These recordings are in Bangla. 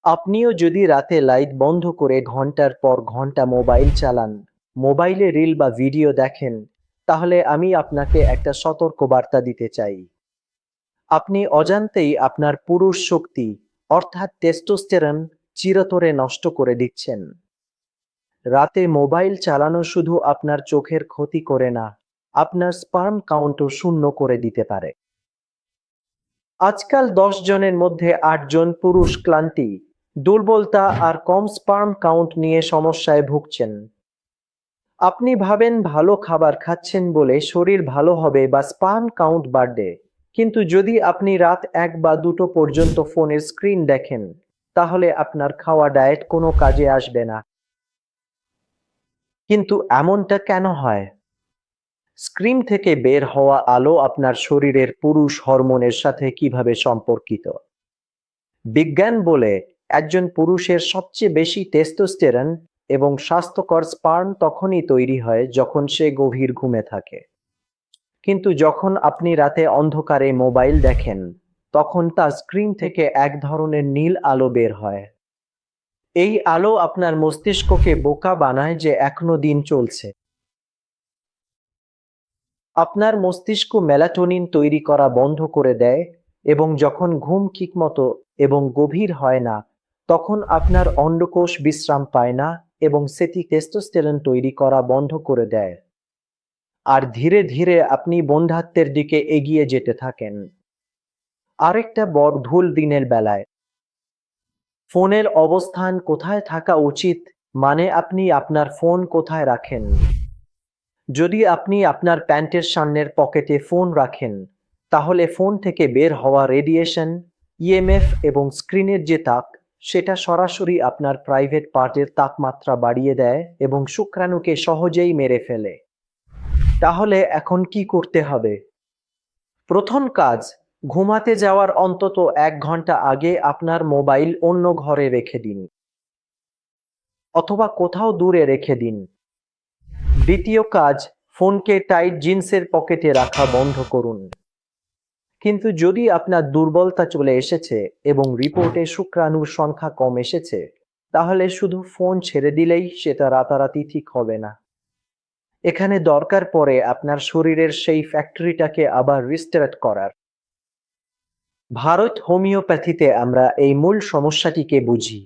আপনিও যদি রাতে লাইট বন্ধ করে ঘন্টার পর ঘন্টা মোবাইল চালান, মোবাইলে রিল বা ভিডিও দেখেন, তাহলে আমি আপনাকে একটা সতর্কবার্তা দিতে চাই। আপনি অজান্তেই আপনার পুরুষ শক্তি অর্থাৎ টেস্টোস্টেরন চিরতরে নষ্ট করে দিচ্ছেন। রাতে মোবাইল চালানো শুধু আপনার চোখের ক্ষতি করে না, আপনার স্পার্ম কাউন্টও শূন্য করে দিতে পারে। আজকাল 10 জনের মধ্যে 8 জন পুরুষ ক্লান্তি, দুর্বলতা আর কম স্পার্ম কাউন্ট নিয়ে সমস্যায় ভুগছেন। আপনি ভাবেন ভালো খাবার খাচ্ছেন বলে শরীর ভালো হবে বা স্পার্ম কাউন্ট বাড়বে, কিন্তু যদি আপনি রাত 1 বা 2 পর্যন্ত ফোনের স্ক্রিন দেখেন, তাহলে আপনার খাওয়া ডায়েট কোনো কাজে আসবে না। কিন্তু এমনটা কেন হয়? স্ক্রিন থেকে বের হওয়া আলো আপনার শরীরের পুরুষ হরমোনের সাথে কিভাবে সম্পর্কিত? বিজ্ঞান বলে একজন পুরুষের সবচেয়ে বেশি টেস্টোস্টেরন এবং স্বাস্থ্যকর স্পার্ম তখনই তৈরি হয় যখন সে গভীর ঘুমে থাকে। কিন্তু যখন আপনি রাতে অন্ধকারে মোবাইল দেখেন, তখন তার স্ক্রিন থেকে এক ধরনের নীল আলো বের হয়। এই আলো আপনার মস্তিষ্ককে বোকা বানায় যে এখনো দিন চলছে। আপনার মস্তিষ্ক মেলাটোনিন তৈরি করা বন্ধ করে দেয়, এবং যখন ঘুম ঠিকমতো এবং গভীর হয় না, তখন আপনার অন্ডকোষ বিশ্রাম পায় না এবং সেটি টেস্টোস্টেরন তৈরি করা বন্ধ করে দেয়। আর ধীরে ধীরে আপনি বন্ধ্যাত্বের দিকে এগিয়ে যেতে থাকেন। আরেকটা বড় ভুল দিনের বেলায়। ফোনের অবস্থান কোথায় থাকা উচিত, মানে আপনি আপনার ফোন কোথায় রাখেন। যদি আপনি আপনার প্যান্টের সামনের পকেটে ফোন রাখেন, তাহলে ফোন থেকে বের হওয়া রেডিয়েশন, ইএমএফ এবং স্ক্রিনের যে তাপ, সেটা সরাসরি আপনার প্রাইভেট পার্টের তাপমাত্রা বাড়িয়ে দেয় এবং শুক্রাণুকে সহজেই মেরে ফেলে। তাহলে এখন কি করতে হবে? প্রথম কাজ, ঘুমাতে যাওয়ার অন্তত 1 ঘন্টা আগে আপনার মোবাইল অন্য ঘরে রেখে দিন, অথবা কোথাও দূরে রেখে দিন। দ্বিতীয় কাজ, ফোনকে টাইট জিন্সের পকেটে রাখা বন্ধ করুন। কিন্তু যদি আপনার দুর্বলতা চলে এসেছে এবং রিপোর্টে শুক্রাণুর সংখ্যা কম এসেছে, তাহলে শুধু ফোন ছেড়ে দিলেই সেটা রাতারাতি ঠিক হবে না। এখানে দরকার পড়ে আপনার শরীরের সেই ফ্যাক্টরিটাকে আবার রিস্টার্ট করার। ভারত হোমিওপ্যাথিতে আমরা এই মূল সমস্যাটিকে বুঝি।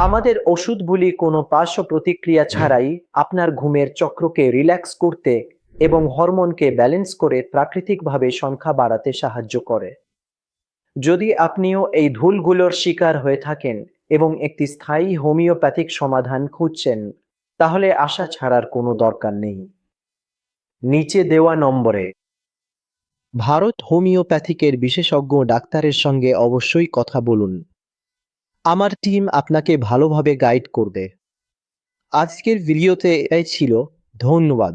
আমাদের ওষুধগুলি কোনো পার্শ্ব প্রতিক্রিয়া ছাড়াই আপনার ঘুমের চক্রকে রিল্যাক্স করতে এবং হরমোনকে ব্যালেন্স করে প্রাকৃতিকভাবে সংখ্যা বাড়াতে সাহায্য করে। যদি আপনিও এই ভুলগুলোর শিকার হয়ে থাকেন এবং একটি স্থায়ী হোমিওপ্যাথিক সমাধান খুঁজছেন, তাহলে আশা ছাড়ার কোনো দরকার নেই। নিচে দেওয়া নম্বরে ভারত হোমিওপ্যাথিকের বিশেষজ্ঞ ডাক্তারের সঙ্গে অবশ্যই কথা বলুন। আমার টিম আপনাকে ভালোভাবে গাইড করবে। আজকের ভিডিওতে এটাই ছিল। ধন্যবাদ।